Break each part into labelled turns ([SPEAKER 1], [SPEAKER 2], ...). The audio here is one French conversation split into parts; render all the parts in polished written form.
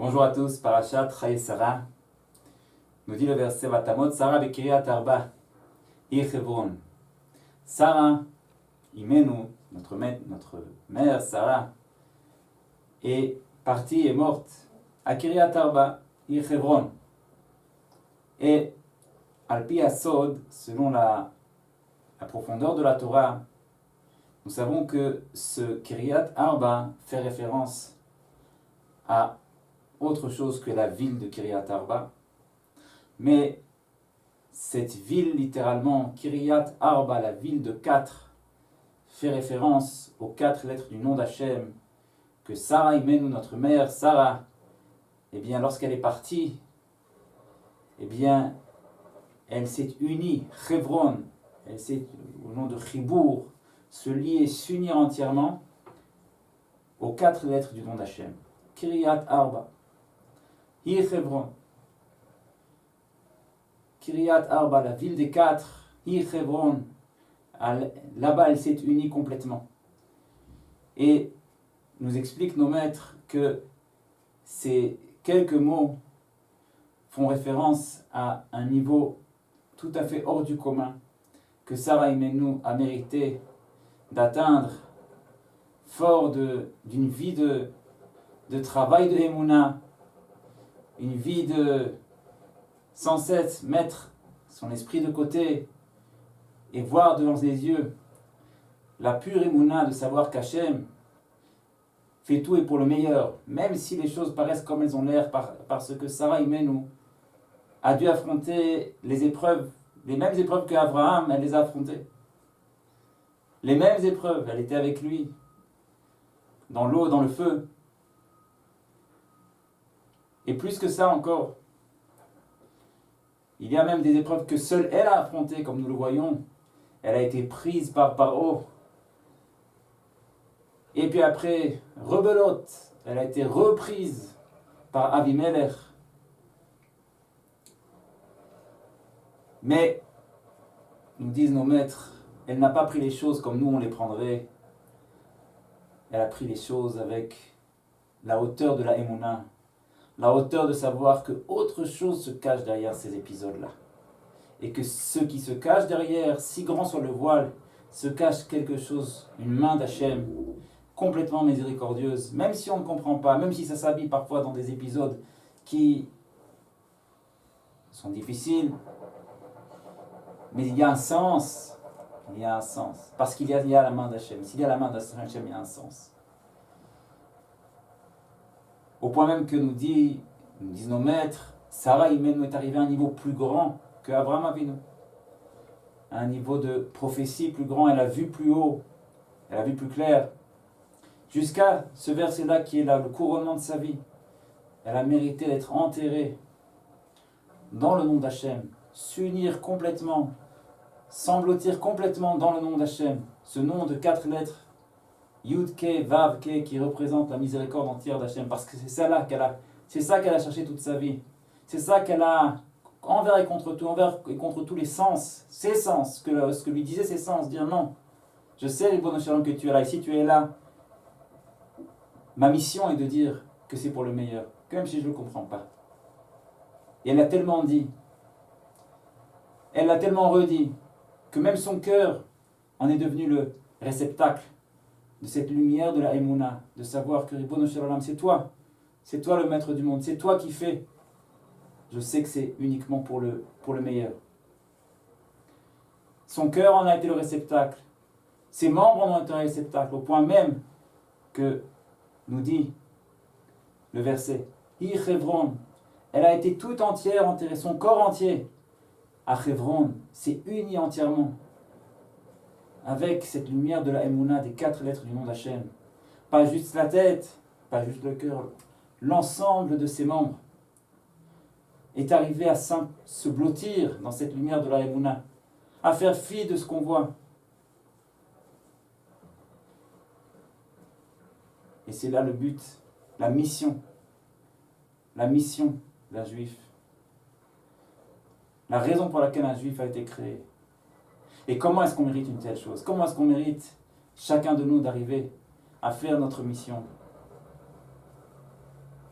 [SPEAKER 1] Bonjour à tous, Parashat Chayei Sarah. Nous dit le verset Vatamot Sarah Bekiriat Arba, Ir Hebron. Sarah, Imenu, notre mère Sarah, est partie et morte à Kiriat Arba, Ir Hebron. Et Alpi Asod, selon la profondeur de la Torah, nous savons que ce Kiriat Arba fait référence à autre chose que la ville de Kiriat Arba. Mais cette ville, littéralement, Kiriat Arba, la ville de 4, fait référence aux 4 lettres du nom d'Hachem, que Sarah Imenu, notre mère Sarah, eh bien, lorsqu'elle est partie, eh bien, elle s'est unie, Hebron, elle s'est, au nom de Chibour, se lier, s'unir entièrement aux 4 lettres du nom d'Hachem. Kiriat Arba, Hi Hebron. Kiriat Arba, la ville des 4, Hi Hebron, là-bas elle s'est unie complètement. Et nous expliquent nos maîtres que ces quelques mots font référence à un niveau tout à fait hors du commun que Sarah Imenu a mérité d'atteindre, fort d'une vie de travail de Emouna, une vie de sans cesse mettre son esprit de côté et voir devant les yeux la pure Emouna de savoir qu'Hachem fait tout et pour le meilleur, même si les choses paraissent comme elles ont l'air, parce que Sarah Imenu a dû affronter les épreuves, les mêmes épreuves qu'Abraham, elle les a affrontées. Les mêmes épreuves, elle était avec lui, dans l'eau, dans le feu. Et plus que ça encore, il y a même des épreuves que seule elle a affrontées, comme nous le voyons. Elle a été prise par Paro. Et puis après, rebelote, elle a été reprise par Avimelech. Mais, nous disent nos maîtres, elle n'a pas pris les choses comme nous on les prendrait. Elle a pris les choses avec la hauteur de la Emouna, la hauteur de savoir que autre chose se cache derrière ces épisodes-là. Et que ce qui se cache derrière, si grand soit le voile, se cache quelque chose, une main d'Hachem, complètement miséricordieuse, même si on ne comprend pas, même si ça s'habille parfois dans des épisodes qui sont difficiles, mais il y a un sens, parce qu'il y a la main d'Hachem. S'il y a la main d'Hachem, il y a un sens. Au point même que nous disent nos maîtres, Sarah Imenu est arrivée à un niveau plus grand que Abraham Avinu. À un niveau de prophétie plus grand, elle a vu plus haut, elle a vu plus clair. Jusqu'à ce verset-là qui est là, le couronnement de sa vie. Elle a mérité d'être enterrée dans le nom d'Hachem, s'unir complètement, s'engloutir complètement dans le nom d'Hachem. Ce nom de 4 lettres, Yud-Ke, Vav-Ke, qui représente la miséricorde entière d'Hachem, parce que c'est ça qu'elle a cherché toute sa vie. C'est ça qu'elle a, envers et contre tous les sens, ses sens, ce que lui disaient ses sens, dire non, je sais les bonnes que tu es là, et si tu es là, ma mission est de dire que c'est pour le meilleur, même si je ne le comprends pas. Et elle l'a tellement dit, elle l'a tellement redit, que même son cœur en est devenu le réceptacle de cette lumière de la Emouna, de savoir que Ribono Shel Olam, c'est toi le maître du monde, c'est toi qui fais. Je sais que c'est uniquement pour le meilleur. Son cœur en a été le réceptacle, ses membres en ont été un réceptacle, au point même que nous dit le verset, Hi Hebron, elle a été tout entière enterrée, son corps entier à Hebron s'est uni entièrement avec cette lumière de la Emouna des 4 lettres du nom d'Hachem. Pas juste la tête, pas juste le cœur, l'ensemble de ses membres est arrivé à se blottir dans cette lumière de la Emouna, à faire fi de ce qu'on voit. Et c'est là le but, la mission d'un juif. La raison pour laquelle un juif a été créé. Et comment est-ce qu'on mérite une telle chose? Comment est-ce qu'on mérite, chacun de nous, d'arriver à faire notre mission?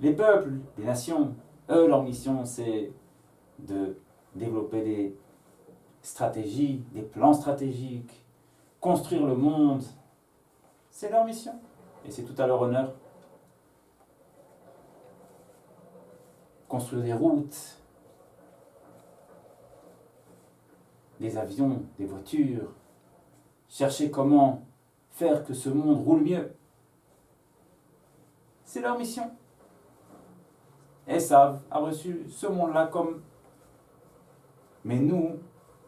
[SPEAKER 1] Les peuples, les nations, eux, leur mission, c'est de développer des stratégies, des plans stratégiques, construire le monde. C'est leur mission. Et c'est tout à leur honneur. Construire des routes, des avions, des voitures, chercher comment faire que ce monde roule mieux. C'est leur mission. Esav a reçu ce monde-là comme... Mais nous,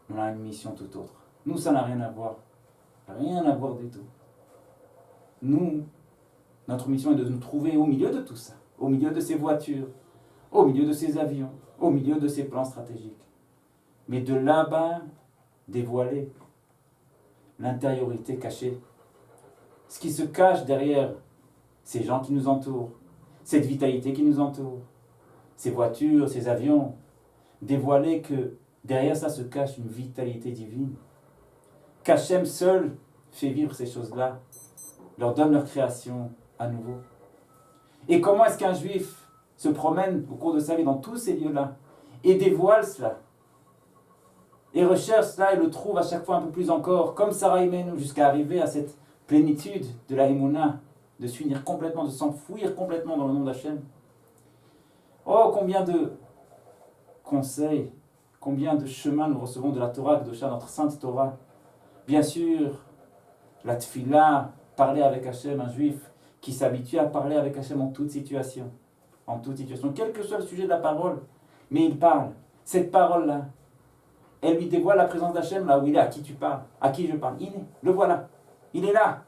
[SPEAKER 1] on a une mission tout autre. Nous, ça n'a rien à voir. Rien à voir du tout. Nous, notre mission est de nous trouver au milieu de tout ça. Au milieu de ces voitures, au milieu de ces avions, au milieu de ces plans stratégiques. Mais de là-bas, dévoiler l'intériorité cachée. Ce qui se cache derrière ces gens qui nous entourent, cette vitalité qui nous entoure, ces voitures, ces avions. Dévoiler que derrière ça se cache une vitalité divine. Qu'Hachem seul fait vivre ces choses-là, leur donne leur création à nouveau. Et comment est-ce qu'un juif se promène au cours de sa vie dans tous ces lieux-là et dévoile cela et recherche cela et le trouve à chaque fois un peu plus encore, comme Sarah Imenu, jusqu'à arriver à cette plénitude de la Emouna, de s'unir complètement, de s'enfouir complètement dans le nom d'Hachem. Oh, combien de conseils, combien de chemins nous recevons de la Torah, de notre sainte Torah. Bien sûr, la tfila, parler avec Hachem, un juif qui s'habitue à parler avec Hachem en toute situation, quel que soit le sujet de la parole, mais il parle. Cette parole-là, elle lui dévoile la présence d'Hachem là où il est, à qui tu parles, à qui je parle. Il est, le voilà, il est là.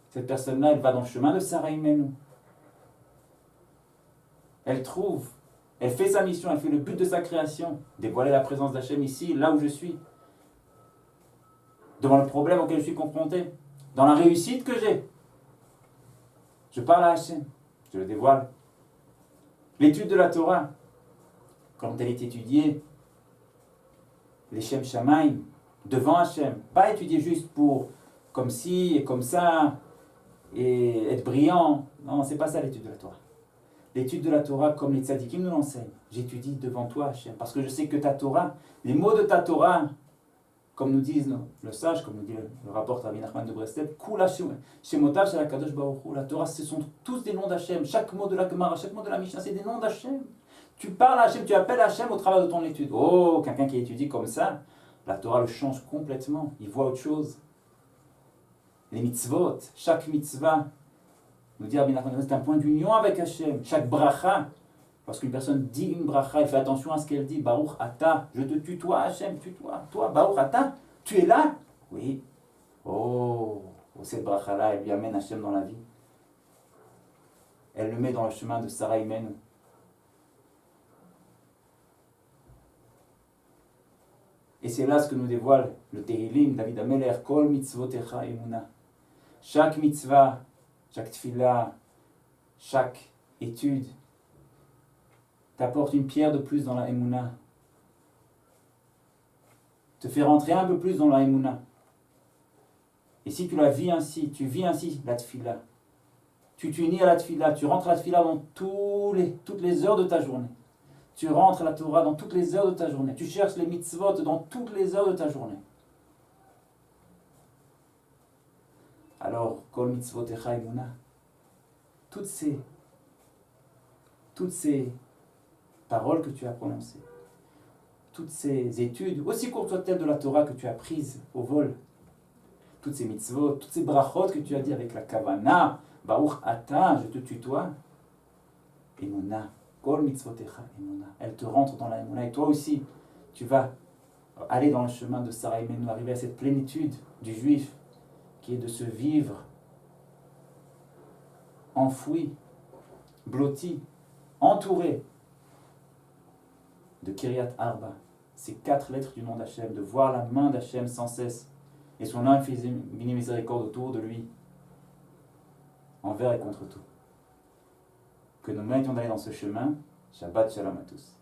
[SPEAKER 1] Cette personne-là, elle va dans le chemin de Sarah Imenu. Elle trouve, elle fait sa mission, elle fait le but de sa création, dévoiler la présence d'Hachem ici, là où je suis, devant le problème auquel je suis confronté, dans la réussite que j'ai. Je parle à Hachem, je le dévoile. L'étude de la Torah, quand elle est étudiée, les Shem Shamaim, devant Hachem, pas étudier juste pour comme ci et comme ça, et être brillant. Non, c'est pas ça l'étude de la Torah. L'étude de la Torah, comme les tzadikim nous l'enseignent, j'étudie devant toi Hachem, parce que je sais que ta Torah, les mots de ta Torah, comme nous disent le sage, comme nous dit le rapport Rabbi Nachman de Breslev, Kula Shemotav Shel HaKadosh Baruch Hu, la Torah, ce sont tous des noms d'Hachem. Chaque mot de la Gemara, chaque mot de la Mishnah, c'est des noms d'Hachem. Tu parles à Hachem, tu appelles Hachem au travers de ton étude. Oh, quelqu'un qui étudie comme ça, la Torah le change complètement. Il voit autre chose. Les mitzvot, chaque mitzvah, nous dit Rabbi Nachman, c'est un point d'union avec Hachem. Chaque bracha, lorsqu'une personne dit une bracha, elle fait attention à ce qu'elle dit. Baruch Ata, je te tutoie Hachem, tutoie. Toi, Baruch Ata, tu es là? Oui. Oh, cette bracha-là, elle lui amène Hachem dans la vie. Elle le met dans le chemin de Sarah Imenu. Et c'est là ce que nous dévoile le Tehillim, David Ameler, Kol mitzvotecha emuna. Chaque mitzvah, chaque tefillah, chaque étude t'apporte une pierre de plus dans la emuna. Te fait rentrer un peu plus dans la emuna. Et si tu la vis ainsi, tu vis ainsi la tefillah, tu t'unis à la tefillah, tu rentres à la tefillah dans toutes les heures de ta journée. Tu rentres à la Torah dans toutes les heures de ta journée. Tu cherches les mitzvot dans toutes les heures de ta journée. Alors, Kol mitzvotecha emuna, toutes ces paroles que tu as prononcées, toutes ces études, aussi courtes soient-elles de la Torah que tu as prises au vol, toutes ces mitzvot, toutes ces brachot que tu as dit avec la kavana, Baruch Ata, je te tutoie, emuna. Kol mitzvotecha emuna. Elle te rentre dans la emuna. Et toi aussi, tu vas aller dans le chemin de Sarah Imenu, arriver à cette plénitude du juif, qui est de se vivre enfoui, blotti, entouré de Kiryat Arba, ces 4 lettres du nom d'Hachem, de voir la main d'Hachem sans cesse, et son infinie miséricorde autour de lui, envers et contre tout. Que nous méritions d'aller dans ce chemin. Shabbat Shalom à tous.